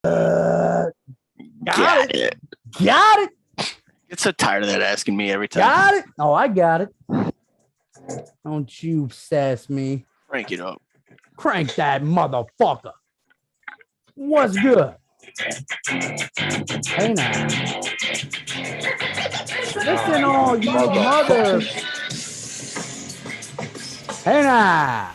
Got it. Get so tired of that asking me every time. Got it. Oh, I got it. Don't you sass me. Crank it up. Crank that motherfucker. What's good? Hey now. Listen, all you mother. Hey now.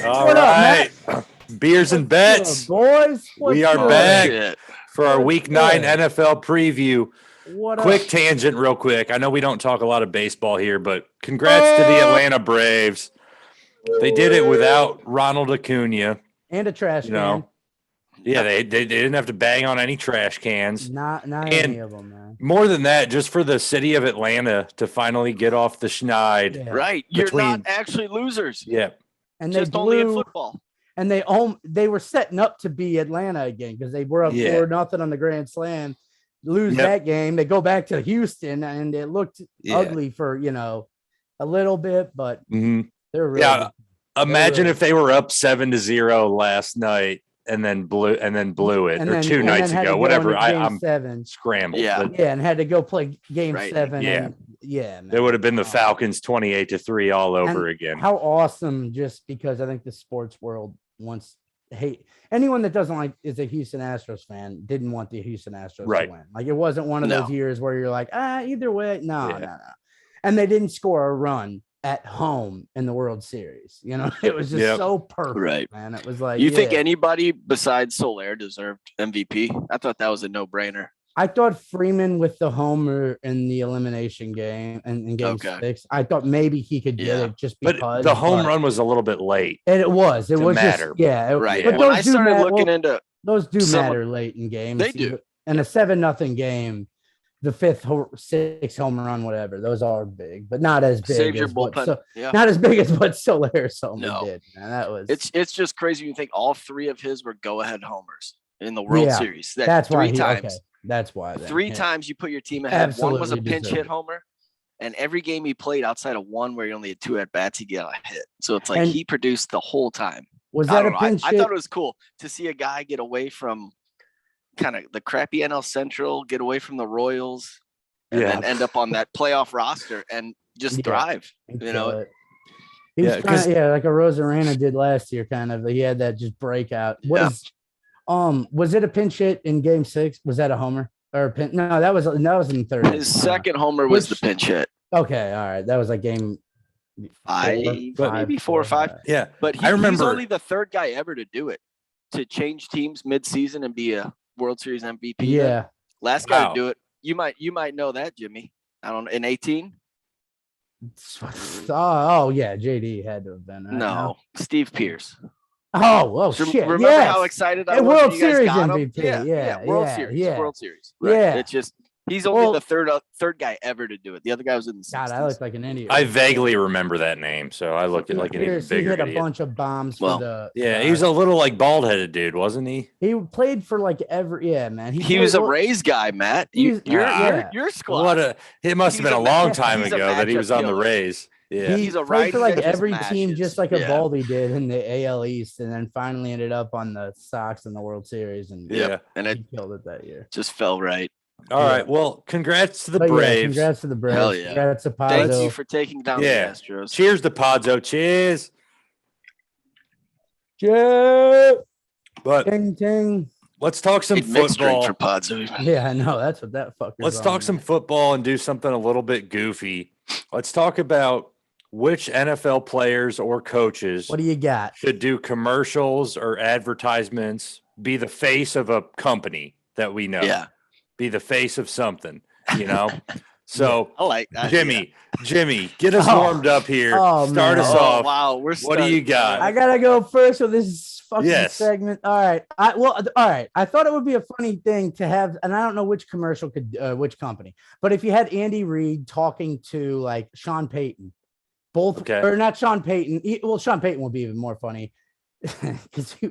All What right. up, Matt? Beers and bets. Good, boys. We are good? back for our What's Week 9 good? NFL preview. What Quick up? tangent real quick. I know we don't talk a lot of baseball here, but congrats to the Atlanta Braves. They did it without Ronald Acuna. And a trash can. know. Yeah, they didn't have to bang on any trash cans. Not And any of them, man. More than that, just for the city of Atlanta to finally get off the schneid. Yeah. Right. You're not actually losers. Yeah. And Just only in football. And they were setting up to be Atlanta again because they were up 4-0 on the Grand Slam. Lose that game. They go back to Houston, and it looked ugly for, a little bit, but they're really Imagine if they were up 7-0 last night and then blew it, or two nights ago, whatever. I'm scrambled. Yeah. And had to go play game 7. Yeah. Man. It would have been the Falcons 28-3 all over again. How awesome, just because I think the sports world wants anyone that doesn't like is a Houston Astros fan didn't want the Houston Astros to win. Like, it wasn't one of those years where you're like, either way. No. And they didn't score a run at home in the World Series. It was just so perfect, man. It was like, you think anybody besides Soler deserved MVP? I thought that was a no-brainer. I thought Freeman with the homer in the elimination game and in game 6, I thought maybe he could get it just because. But the home run was a little bit late. And it was matter. Just, right. But when I started looking into those matter late in games. They do. In a 7-0 game, the 5th, 6th home run, whatever, those are big, but not as big. Save your bullpen. Not as big as what Soler's homer did. Man, that was. It's just crazy. You think all 3 of his were go-ahead homers in the World Series. That's why 3 times. Okay. That's why. 3 times you put your team ahead. Absolutely one was a pinch hit homer, and every game he played outside of one where he only had 2 at bats, he got a hit. So it's like he produced the whole time. Was that a pinch hit? I thought it was cool to see a guy get away from kind of the crappy NL Central, get away from the Royals, and then end up on that playoff roster and just thrive. He was like a Rosarena did last year, kind of. He had that just breakout. Was it a pinch hit in game 6? Was that a homer or a pinch? No, that was in the 3rd. His second homer was the pinch hit. Okay, all right, that was like game 5, maybe 4 or 5. Yeah, but he's only the 3rd guy ever to do it, to change teams mid-season and be a World Series MVP. Yeah, last guy to do it. You might know that, Jimmy. I don't know. In 18. Oh yeah, JD had to have been. No, Steve Pierce. Shit! Remember how excited I was? World Series MVP. Yeah, World Series. World Series. Right. Yeah, it's just he's only the third guy ever to do it. The other guy was in the 60s. God, I look like an idiot. I vaguely remember that name, so I looked at like an even bigger. He hit a idiot. bunch of bombs for the. Yeah, he was a little like bald-headed dude, wasn't he? He played for like man. He was a Rays guy, Matt. Your squad. It must have been a long time ago that he was on the Rays. Yeah, he played for like every team, just like a Baldy did in the AL East, and then finally ended up on the Sox in the World Series. And and he killed it that year. Just fell right. All right. Well, congrats to the Braves. Congrats to the Braves. Hell yeah. Congrats to Pazzo. Thank you for taking down the Astros. Cheers to Pazzo. Cheers. Cheers. But ting ting. Let's talk some football. For Pazzo. Yeah, I know. That's what that fucker. Let's talk some football and do something a little bit goofy. Let's talk about which NFL players or coaches what do you got should do commercials or advertisements, be the face of a company that we know. Yeah. Be the face of something, So I like that. Jimmy, get us warmed up here. Start us off. Wow, what do you got? I gotta go first with this fucking segment. All right. I thought it would be a funny thing to have, and I don't know which commercial could which company, but if you had Andy Reid talking to like Sean Payton, or not Sean Payton. Sean Payton would be even more funny because he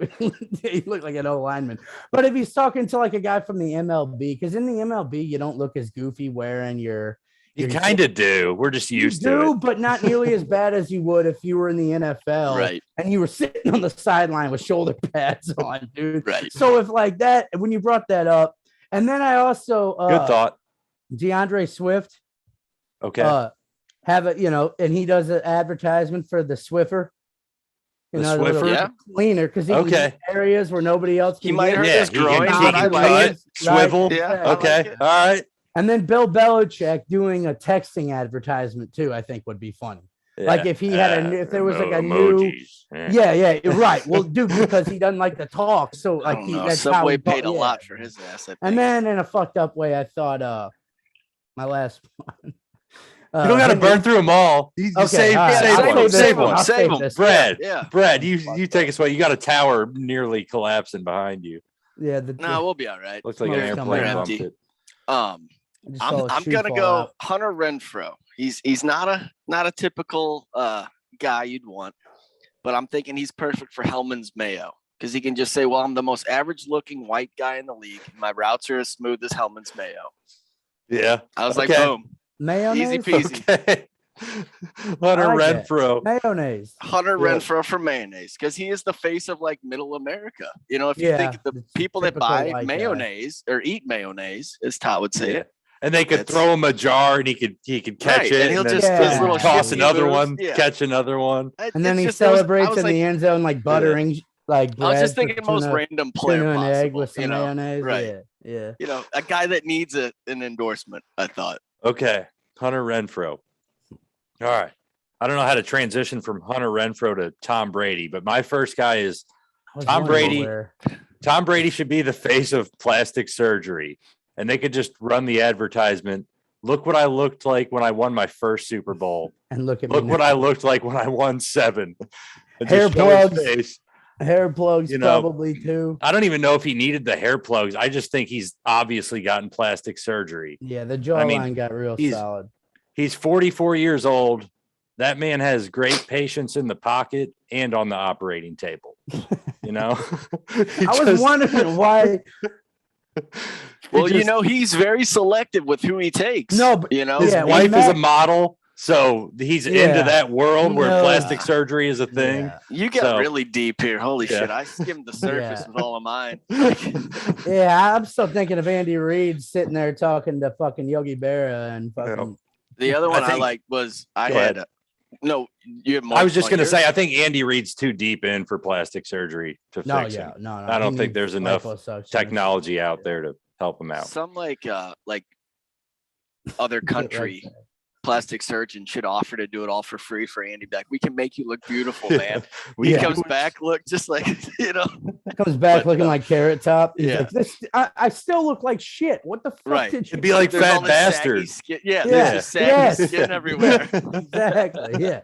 looked like an O lineman. But if he's talking to like a guy from the MLB, because in the MLB you don't look as goofy wearing your You kind of do. We're just used to it. But not nearly as bad as you would if you were in the NFL, right? And you were sitting on the sideline with shoulder pads on, dude. Right. So if like that, when you brought that up, and then I also good thought, DeAndre Swift. Okay. Have it, and he does an advertisement for the Swiffer. The Swiffer, cleaner because he can get areas where nobody else can. He might hurt his groin. He can cut, swivel. Right? Yeah. Okay. Like all right. And then Bill Belichick doing a texting advertisement too, I think would be funny. Yeah. Like if he had if there was like a emojis. New, right. Well, dude, because he doesn't like to talk, so like that's Subway how he paid a lot for his asset. And then in a fucked up way, I thought my last one. You don't got to burn through them all. Save one. Brad, you take us away. You got a tower nearly collapsing behind you. Yeah. We'll be all right. Looks like an airplane bumped it. I'm gonna go Hunter Renfrow. He's not a typical guy you'd want, but I'm thinking he's perfect for Hellman's Mayo because he can just say, "Well, I'm the most average-looking white guy in the league. My routes are as smooth as Hellman's Mayo." Yeah, I was like, boom. Mayonnaise? Easy peasy. Okay. Hunter Renfrow. Mayonnaise. Hunter Renfrow for mayonnaise because he is the face of like middle America. If you think the people that buy mayonnaise or eat mayonnaise, as Todd would say it. And they could throw him a jar and he could catch it. And he'll just toss another one, catch another one. And then he celebrates in the end zone like buttering like bread. I was just thinking most random player possible. An egg with some mayonnaise. Right. Yeah. A guy that needs an endorsement, I thought. Okay. Hunter Renfrow. All right. I don't know how to transition from Hunter Renfrow to Tom Brady, but my first guy is Tom Brady. Tom Brady should be the face of plastic surgery, and they could just run the advertisement. Look what I looked like when I won my first Super Bowl. And look what I looked like when I won 7. Hair plugs. Hair plugs probably too. I don't even know if he needed the hair plugs. I just think he's obviously gotten plastic surgery. Yeah, the jawline got real solid. He's 44 years old. That man has great patience in the pocket and on the operating table. I was wondering why. Well, he's very selective with who he takes. No, but his wife is a model. So he's into that world where plastic surgery is a thing. Yeah. You get really deep here. Holy shit. I skimmed the surface with all of mine. I'm still thinking of Andy Reid sitting there talking to fucking Yogi Berra and fucking. The other one I liked was you have more. I was just going to say, I think Andy Reid's too deep in for plastic surgery to fix him. No. I don't think there's enough technology out there to help him out. Some like other country plastic surgeon should offer to do it all for free for Andy back. We can make you look beautiful, man. He comes back, look just like comes back looking like Carrot Top. He's like, this, I still look like shit. What the fuck did you? It'd be like Fat Bastard. There's just saggy skin everywhere. Exactly. Yeah.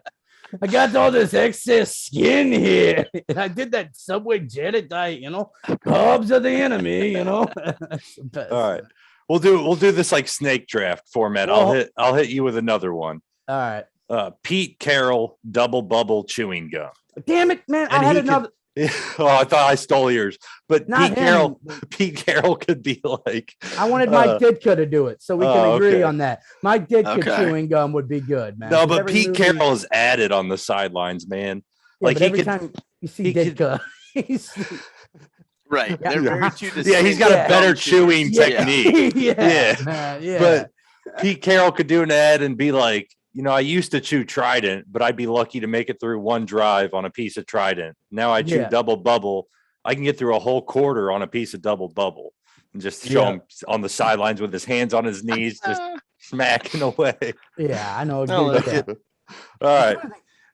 I got all this excess skin here, and I did that Subway Janet diet. Carbs are the enemy. All right. We'll do this like snake draft format. I'll hit you with another one. All right. Pete Carroll double bubble chewing gum. Damn it, man! I had another. I thought I stole yours, but Pete Carroll could be like. I wanted Mike Ditka to do it, so we can agree on that. Mike Ditka chewing gum would be good, man. No, but Pete Carroll is added on the sidelines, man. Yeah, like every time you see Ditka, he's. Right. They're very he's got a better chewing technique. But Pete Carroll could do an ad and be like, I used to chew Trident, but I'd be lucky to make it through one drive on a piece of Trident. Now I chew double bubble. I can get through a whole quarter on a piece of double bubble and just show him on the sidelines with his hands on his knees, just smacking away. Yeah, I know. All right.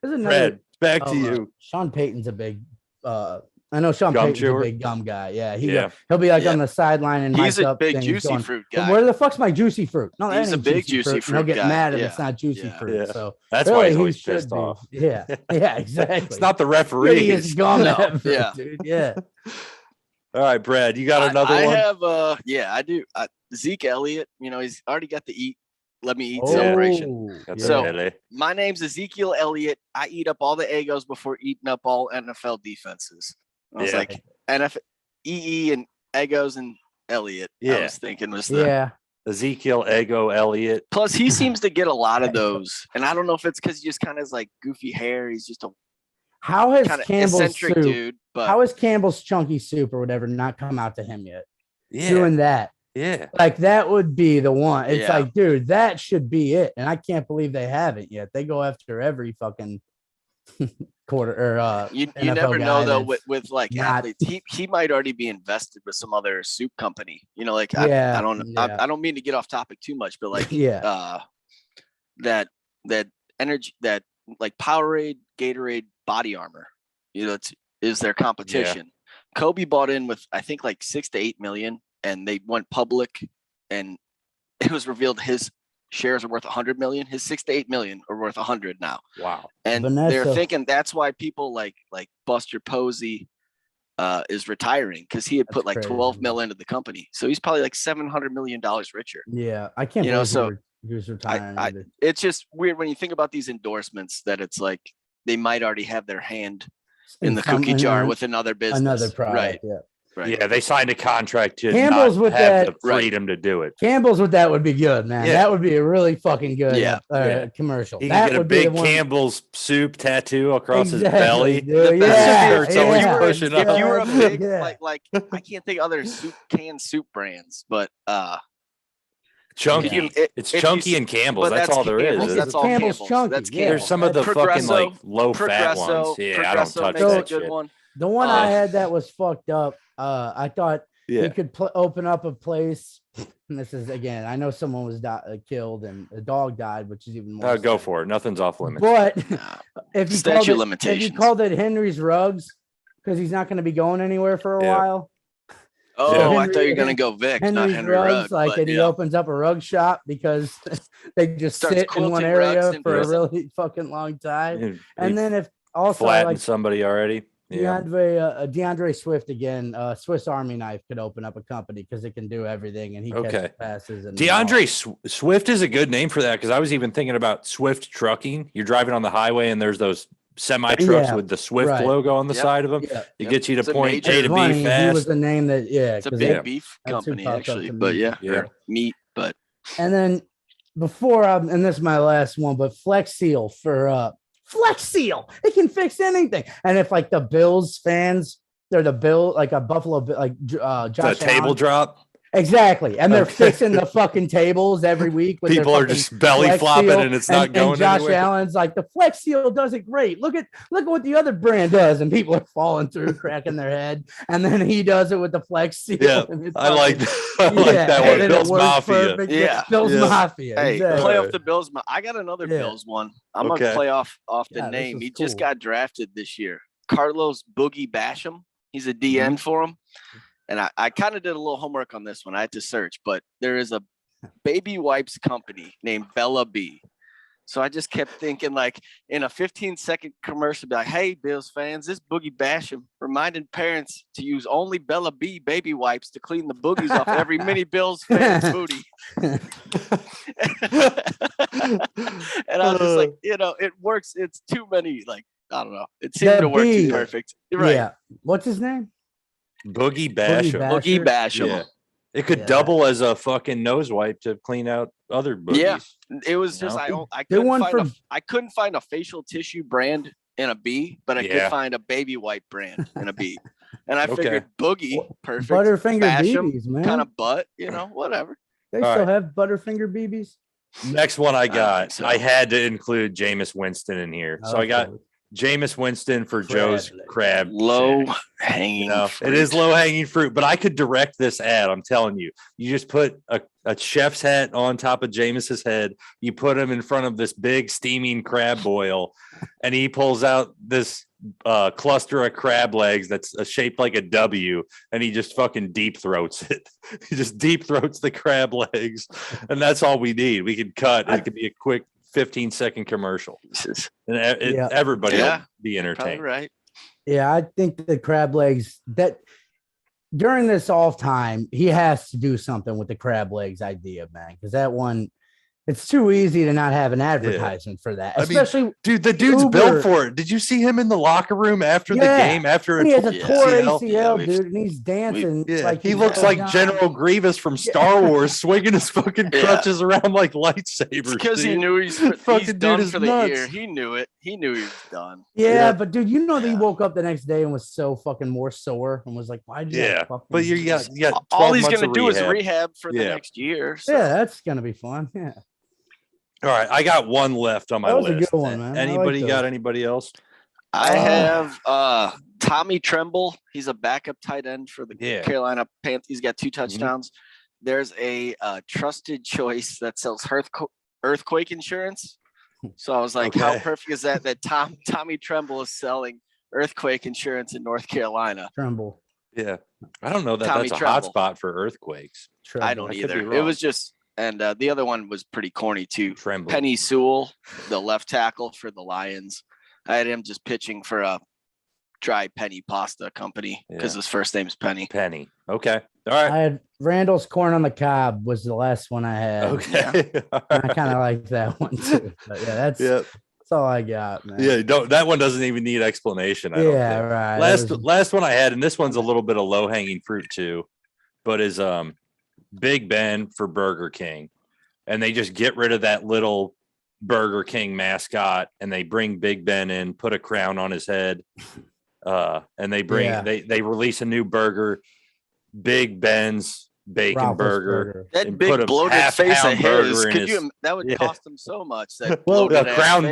Fred, back to you. Sean Payton's a big I know Sean Payton's a big gum guy. Yeah, he'll be like on the sideline and he's a big juicy fruit guy. Where the fuck's my juicy fruit? No, he's a big juicy fruit. He'll get mad if it's not juicy fruit. Yeah. So that's why he's always pissed off. Yeah, exactly. It's not the referee. It's gum dude. Yeah. All right, Brad, you got another one? I have I do. Zeke Elliott. He's already got the let me eat celebration. So my name's Ezekiel Elliott. I eat up all the Egos before eating up all NFL defenses. I was like NFL, EE and Egos and Elliott. I was thinking was the Ezekiel Ego Elliott. Plus, he seems to get a lot of those, and I don't know if it's because he just kind of has like goofy hair. He's just a Campbell's soup, dude. But how has Campbell's chunky soup or whatever not come out to him yet? Yeah, doing that. Yeah, like that would be the one. It's like, dude, that should be it. And I can't believe they haven't yet. They go after every fucking quarter or you never know though with like athletes. He might already be invested with some other soup company. You know, like I don't mean to get off topic too much, but like that energy, that like Powerade, Gatorade, Body Armor, you know, is their competition. Kobe bought in with I think like 6 to 8 million, and they went public, and it was revealed his shares are worth 100 million. His 6 to 8 million are worth 100 now. Wow. And they're thinking that's why people like Buster Posey is retiring, because he had put like 12 mil into the company. So he's probably like $700 million richer. Yeah. I can't believe he was retiring. It's just weird when you think about these endorsements that it's like they might already have their hand in the cookie jar with another business. Another product. Right. Yeah. Right. Yeah, they signed a contract to Campbell's not have the freedom to do it. Campbell's with that would be good, man. That would be a really fucking good commercial. He can get a big Campbell's soup tattoo across his belly. Dude. It's always pushing up. If you were a big like I can't think of other canned soup brands, but Chunky. It's Chunky and Campbell's. That's all there is. That's all Campbell's. Chunky. That's There's some of the fucking like low fat ones. Yeah, I don't touch that shit. The one I had that was fucked up. I thought you could open up a place. And this is again, I know someone was killed and a dog died, which is even more. Go for it. Nothing's off limits. But if you called it Henry's Rugs, because he's not going to be going anywhere for a while. Oh, I thought you were going to go Vic, not Henry Ruggs. And he opens up a rug shop because they just sit in one area for a really fucking long time. And then if also flatten somebody already. DeAndre Swift again, Swiss Army knife could open up a company because it can do everything, and he catches passes. And DeAndre Swift is a good name for that, because I was even thinking about Swift Trucking. You're driving on the highway and there's those semi trucks with the Swift logo on the side of them. It gets you to point A to B fast. He was the name that it's a big beef company actually, but meat. But and then before and this is my last one, but Flex Seal for Flex Seal, it can fix anything. And if like the Bills fans, they're the like a Buffalo, like Josh Allen, table drop. Exactly. And they're fixing the fucking tables every week. With people are just belly flopping and it's not going Josh anywhere. Allen's like, the Flex Seal does it great. Look at what the other brand does. And people are falling through, cracking their head. And then he does it with the Flex Seal. Yeah, I like that one. Bill's Mafia. Bill's Mafia. Hey, play off the Bills. I got another Bills one. I'm going to play off the name. He just got drafted this year. Carlos Boogie Basham. He's a DN for him. And I kind of did a little homework on this one. I had to search, but there is a baby wipes company named Bella B. So I just kept thinking, like, in a 15-second commercial, be like, hey, Bills fans, this Boogie Basham reminding parents to use only Bella B baby wipes to clean the boogies off every mini Bills fan's booty. And I was just like, it works. It's too many, like, I don't know. It seemed to work too perfect. Right. Yeah. What's his name? Boogie Basham. Boogie Basham. Yeah. It could double as a fucking nose wipe to clean out other boogies. Yeah, it was just I couldn't find a facial tissue brand in a B, but I could find a baby wipe brand in a B. And I figured Boogie, perfect. Butterfinger Basham, BBs, man. Kind of butt, whatever. They still have Butterfinger BBs. Next one I got. I had to include Jameis Winston in here. So I got Jameis Winston for Joe's Crab. Low hanging fruit. It is low hanging fruit, but I could direct this ad. I'm telling you. You just put a chef's hat on top of Jameis's head. You put him in front of this big steaming crab boil, and he pulls out this cluster of crab legs that's shaped like a W, and he just fucking deep throats it. He just deep throats the crab legs, and that's all we need. We could cut. It could be a quick 15-second commercial, and everybody will be entertained. Right? Yeah, I think the crab legs that during this off time he has to do something with the crab legs idea, man, because that one It's too easy to not have an advertisement for that, especially dude. The dude's built for it. Did you see him in the locker room after the game? After he has a torn ACL, yeah, dude, and he's dancing. Like he looks like General Grievous from Star Wars, swinging his fucking crutches around like lightsabers. Because he knew he's done for the year. He knew it. He knew he was done. Yeah, but dude, that he woke up the next day and was so fucking more sore and was like, "Why did you?" But you got all he's gonna do is rehab for the next year. So. Yeah, that's gonna be fun. Yeah. All right, I got one left on my list. That was a good one, man. Anybody got anybody else? I have Tommy Tremble. He's a backup tight end for the Carolina Panthers. He's got 2 touchdowns. There's a trusted choice that sells earthquake insurance. So I was like, how perfect is that Tommy Tremble is selling earthquake insurance in North Carolina? Tremble. Yeah. I don't know that's a hot spot for earthquakes. Tremble. I don't either. It was just and the other one was pretty corny too. Tremble. Penny Sewell, the left tackle for the Lions. I had him just pitching for a dry penny pasta company because his first name's Penny. Penny. Okay. All right. I had Randall's corn on the cob was the last one I had. Okay. Yeah. I kind of like that one too. But that's all I got, man. Yeah, that one doesn't even need explanation. I don't think. Right. Last one I had, and this one's a little bit of low hanging fruit too, but is Big Ben for Burger King, and they just get rid of that little Burger King mascot, and they bring Big Ben in, put a crown on his head, and they release a new burger, Big Ben's bacon burger. That big bloated face of his, that would cost him so much. That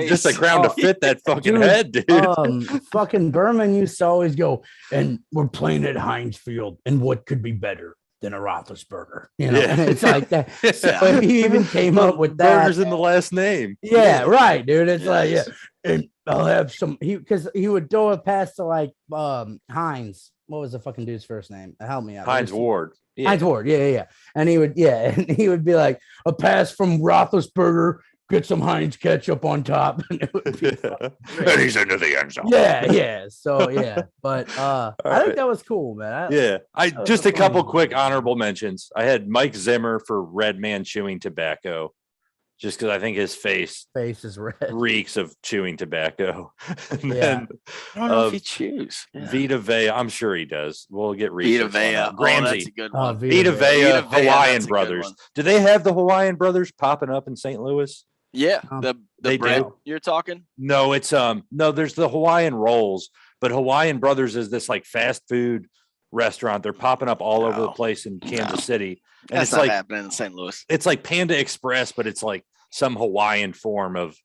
just a crown to fit that fucking head, dude. Fucking Berman used to always go, and we're playing at Heinz Field, and what could be better than a Roethlisberger, it's like that. So he even came up with that. Burgers in the last name. Yeah, right, dude. It's and I'll have some. Because he would throw a pass to like Heinz. What was the fucking dude's first name? Help me out. Heinz Ward. Yeah. Heinz Ward. Yeah. And he would, and he would be like a pass from Roethlisberger. Get some Heinz ketchup on top, and it would be and he's into the end zone. Yeah. So but I think that was cool, man. I just a couple quick honorable mentions. I had Mike Zimmer for Red Man chewing tobacco, just because I think his face is red, reeks of chewing tobacco. Then, I don't know if he chews. Vita Vea, I'm sure he does. We'll get research. Vita Vea, Ramsey, that's a good one. Vita Vea, Hawaiian Brothers. Do they have the Hawaiian Brothers popping up in St. Louis? Yeah, the bread you're talking? No, it's there's the Hawaiian rolls, but Hawaiian Brothers is this like fast food restaurant. They're popping up all over the place in Kansas City. And that's not happening in St. Louis. It's like Panda Express, but it's like some Hawaiian form of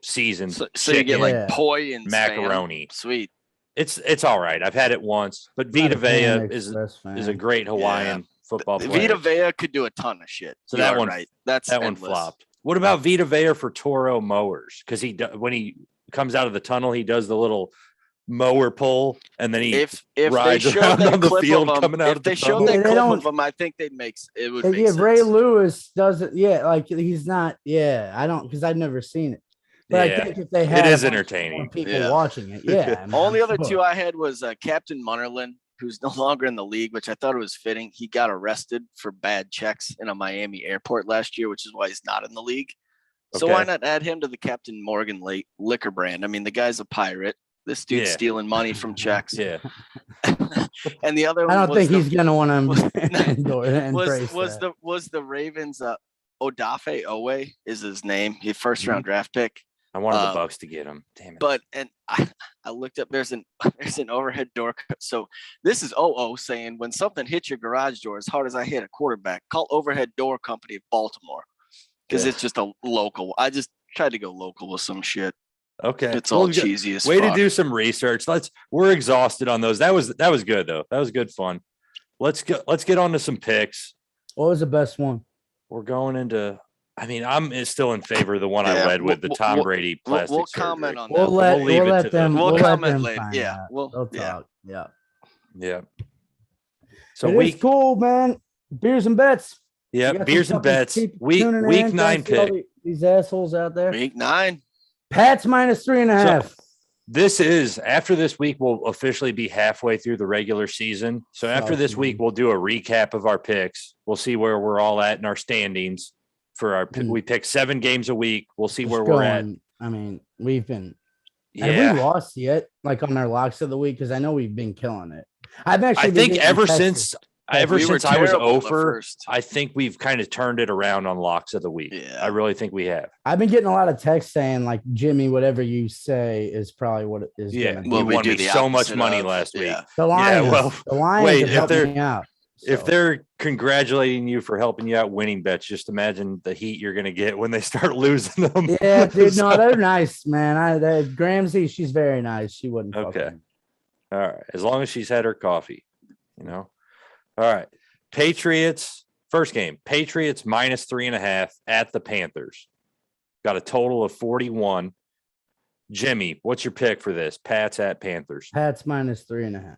seasoned so chicken, you get like poi and macaroni. Spam. Sweet. It's all right. I've had it once, but Vita Vea is a great Hawaiian football player. Vita Vea could do a ton of shit. So that one, right. That one flopped. What about Vita Vea for Toro Mowers? Because when he comes out of the tunnel, he does the little mower pull, and then he rides around on the field coming out of the tunnel. If they showed that clip of him, I think it would make sense. Ray Lewis doesn't. Yeah, like he's not. Yeah, I don't because I've never seen it. But I think if they had it is entertaining. People watching it. Yeah. Only other two I had was Captain Munnerlyn, who's no longer in the league, which I thought it was fitting. He got arrested for bad checks in a Miami airport last year, which is why he's not in the league. So why not add him to the Captain Morgan liquor brand? I mean, the guy's a pirate. This dude's stealing money from checks. Yeah. And the other one I don't think he's gonna want to was the Ravens Odafe Owe is his name. His first round draft pick. I wanted the Bucks to get him. Damn it. But I looked up. There's an overhead door. So this is OO saying when something hits your garage door as hard as I hit a quarterback, call Overhead Door Company of Baltimore because it's just a local. I just tried to go local with some shit. Okay, it's all cheesy as way fuck. To do some research. We're exhausted on those. That was good though. That was good fun. Let's get on to some picks. What was the best one? We're going into. I mean, I'm still in favor of the one I led with the Tom Brady plastic We'll surgery. comment on that. We'll let them. We'll comment later. Yeah, we'll talk. Yeah. So it's cool, man. Beers and bets. Yeah, beers and bets. Week 9 pick. These assholes out there. Week 9. Pats -3.5. So this is after this week. We'll officially be halfway through the regular season. So after this week, we'll do a recap of our picks. We'll see where we're all at in our standings. we pick 7 games a week. We'll see where we're at. I mean, we've been. Yeah. Have we lost yet? Like on our locks of the week? Because I know we've been killing it. I think ever since I was over, I think we've kind of turned it around on locks of the week. Yeah. I really think we have. I've been getting a lot of texts saying like, Jimmy, whatever you say is probably what it is. Yeah, we won me so much money last week. The Lions, the Lions have helped me out. So. If they're congratulating you for helping you out winning bets, just imagine the heat you're going to get when they start losing them. Yeah, dude, no, they're nice, man. Gramsci, she's very nice. She wouldn't. Okay. All right. As long as she's had her coffee, All right. Patriots, first game. Patriots -3.5 at the Panthers. Got a total of 41. Jimmy, what's your pick for this? Pats at Panthers. Pats -3.5.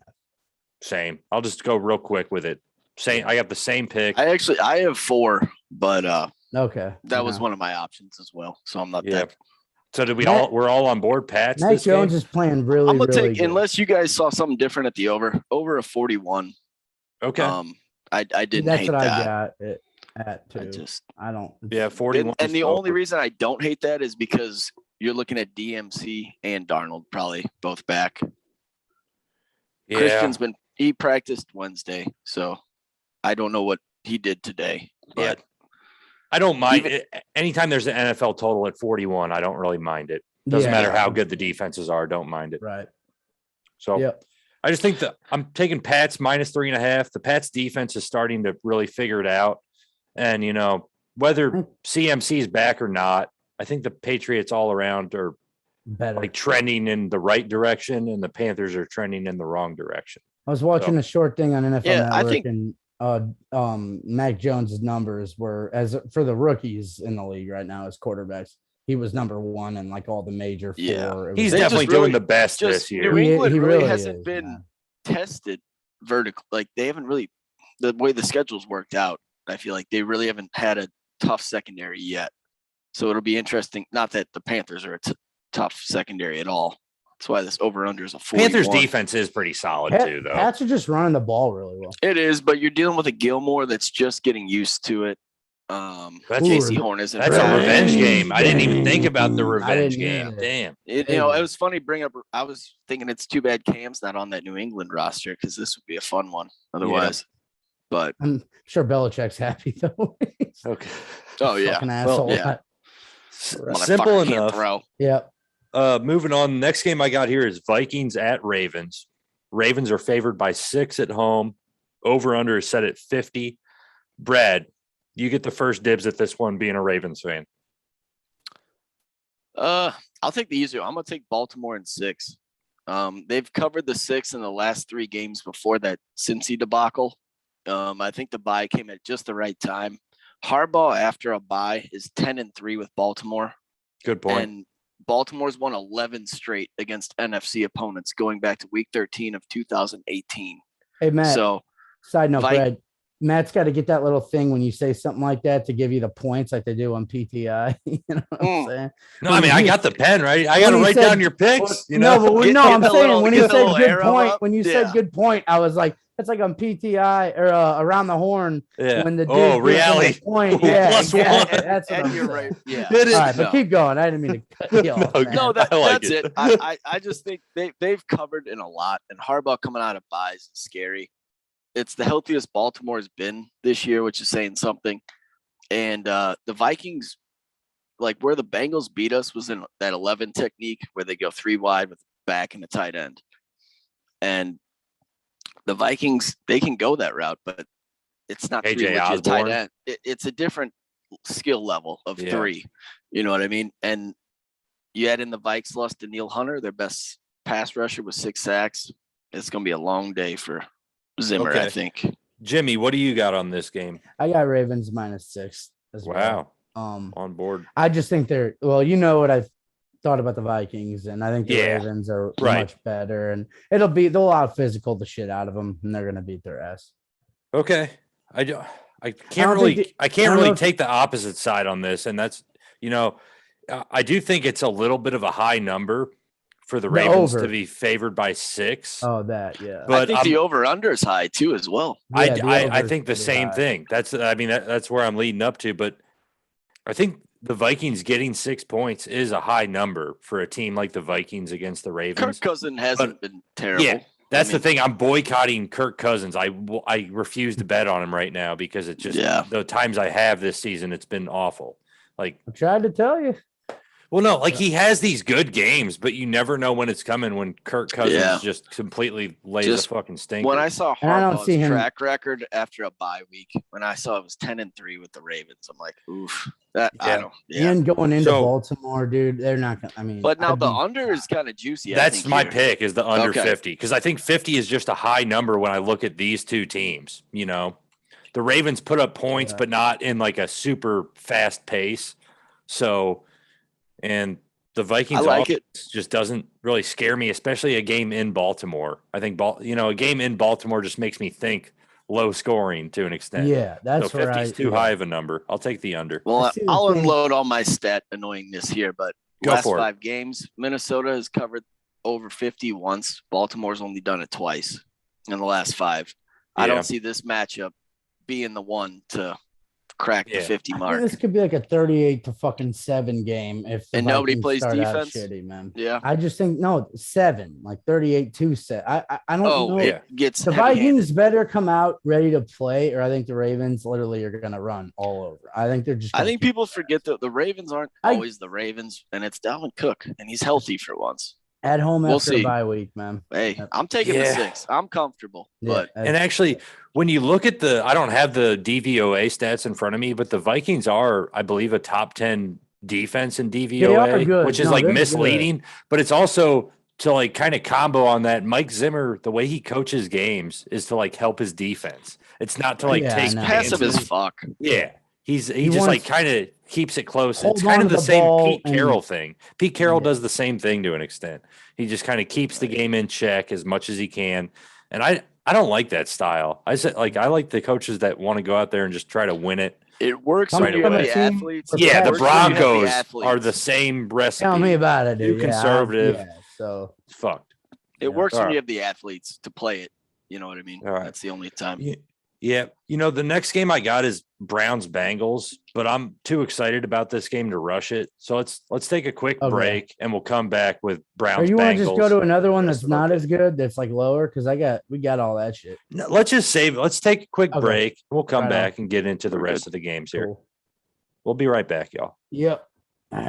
Same. I'll just go real quick with it. Same. I got the same pick. I have 4, but okay. That was one of my options as well. So I'm not that. So did we're all on board, Pats? Mac Jones is playing really. I'm gonna really take good. Unless you guys saw something different at the over a 41. Okay. I didn't. That's hate what that. I got it at too. I don't. Yeah, 41. And the only reason I don't hate that is because you're looking at DMC and Darnold probably both back. Yeah. Christian's he practiced Wednesday, so I don't know what he did today. But I don't mind it. Anytime there's an NFL total at 41, I don't really mind it. Doesn't matter how good the defenses are. Don't mind it. Right. So I just think that I'm taking Pats -3.5. The Pats defense is starting to really figure it out. And, whether CMC is back or not, I think the Patriots all around are better, like trending in the right direction, and the Panthers are trending in the wrong direction. I was watching a short thing on NFL Network, and Mac Jones's numbers were, as for the rookies in the league right now as quarterbacks, he was number 1 in like all the major 4. He's definitely doing the best this year. New England he really hasn't been tested vertical. Like they haven't really, the way the schedule's worked out, I feel like they really haven't had a tough secondary yet. So it'll be interesting. Not that the Panthers are a tough secondary at all. That's why this over-under is a 41. Panthers defense is pretty solid too, though. Pats are just running the ball really well. It is, but you're dealing with a Gilmore that's just getting used to it. JC Horn isn't. That's a revenge game. I didn't even think about the revenge game. Damn. It was funny. I was thinking it's too bad Cam's not on that New England roster because this would be a fun one otherwise. But I'm sure Belichick's happy though. Okay. Oh yeah. Asshole. Yeah. Simple enough. Throw. Yep. Moving on. Next game I got here is Vikings at Ravens. Ravens are favored by 6 at home. Over under is set at 50. Brad, you get the first dibs at this one, being a Ravens fan. I'll take the easier. I'm gonna take Baltimore in 6. They've covered the 6 in the last 3 games before that Cincy debacle. I think the bye came at just the right time. Harbaugh after a bye is 10-3 with Baltimore. Good point. And Baltimore's won 11 straight against NFC opponents going back to week 13 of 2018. Hey, Matt. So, side note, Brad, Matt's got to get that little thing when you say something like that to give you the points like they do on PTI. You know what I'm saying? No, I mean, I got the pen, right? I got to write down your picks. I'm saying when you said good point, said good point, I was like, that's like on PTI or around the horn. Yeah. When the reality point. Yeah. Plus one. That's what you're right. Yeah. All right, but keep going. I didn't mean to cut you off. No, that's it. I just think they've covered in a lot, and Harbaugh coming out of buys is scary. It's the healthiest Baltimore's been this year, which is saying something. And the Vikings, like where the Bengals beat us, was in that 11 technique where they go 3 wide with back and a tight end. And the Vikings, they can go that route, but it's not 3 legit tight end. It's a different skill level of 3. You know what I mean? And you add in the Vikes lost to Neil Hunter, their best pass rusher with 6 sacks. It's going to be a long day for Zimmer, I think. Jimmy, what do you got on this game? I got Ravens -6 as well. On board. I just think they're what I've thought about the Vikings, and I think the Ravens are much better, and they'll out physical the shit out of them, and they're gonna beat their ass. Okay, I can't really take the opposite side on this, and that's I do think it's a little bit of a high number for the Ravens to be favored by 6. Oh, that, yeah. But I think the over-under is high too, as well. I think the same thing. That's where I'm leading up to. But I think the Vikings getting 6 points is a high number for a team like the Vikings against the Ravens. Kirk Cousins hasn't been terrible. Yeah, that's the thing. I'm boycotting Kirk Cousins. I refuse to bet on him right now because it just the times I have this season, it's been awful. Like I tried to tell you. Well, no, like he has these good games, but you never know when it's coming when Kirk Cousins just completely lays a fucking stinker. When I saw Harbaugh's track record after a bye week, when I saw it was 10-3 with the Ravens, I'm like, oof. I don't. Yeah. And going into Baltimore, dude, they're not going to. I mean, but now the under is kind of juicy. That's my pick is the under 50 because I think 50 is just a high number when I look at these two teams. You know, the Ravens put up points, but not in like a super fast pace. So. And the Vikings just doesn't really scare me, especially a game in Baltimore. I think, a game in Baltimore just makes me think low scoring to an extent. Yeah, that's so 50 is too high of a number. I'll take the under. Well, I'll unload all my stat annoyingness here, but last 5 games, Minnesota has covered over 50 once. Baltimore's only done it twice in the last 5. Yeah. I don't see this matchup being the one to crack the 50 mark. This could be like a 38-7 game if and nobody plays defense. Shitty, man. Yeah, I just think 7, like 38-7. I don't know. It gets the Vikings better come out ready to play, or I think the Ravens literally are going to run all over. I think they're just. I think people forget that the Ravens aren't always the Ravens, and it's Dalvin Cook, and he's healthy for once. At home after a bye week, man. Hey, I'm taking the 6. I'm comfortable. But and actually, when you look at I don't have the DVOA stats in front of me, but the Vikings are, I believe, a top 10 defense in DVOA, which is misleading. Good. But it's also to like kind of combo on that. Mike Zimmer, the way he coaches games is to like help his defense. It's not to like take passive as fuck. Yeah. He just like kind of keeps it close. It's kind of the same Pete Carroll thing. Pete Carroll does the same thing to an extent. He just kind of keeps the game in check as much as he can. And I don't like that style. I like the coaches that want to go out there and just try to win it. It works when you have the athletes. Yeah, the Broncos are the same recipe. Tell me about it, dude. Too conservative. So it's fucked. It works when you have the athletes to play it. You know what I mean? That's the only time. Yeah. The next game I got is Browns-Bengals, but I'm too excited about this game to rush it. So let's take a quick break and we'll come back with Browns-Bengals. Or you want to just go to another one that's not as good, that's like lower? Because we got all that shit. No, let's just save it. Let's take a quick break. We'll come back and get into the rest of the games here. We'll be right back, y'all. Yep. All right.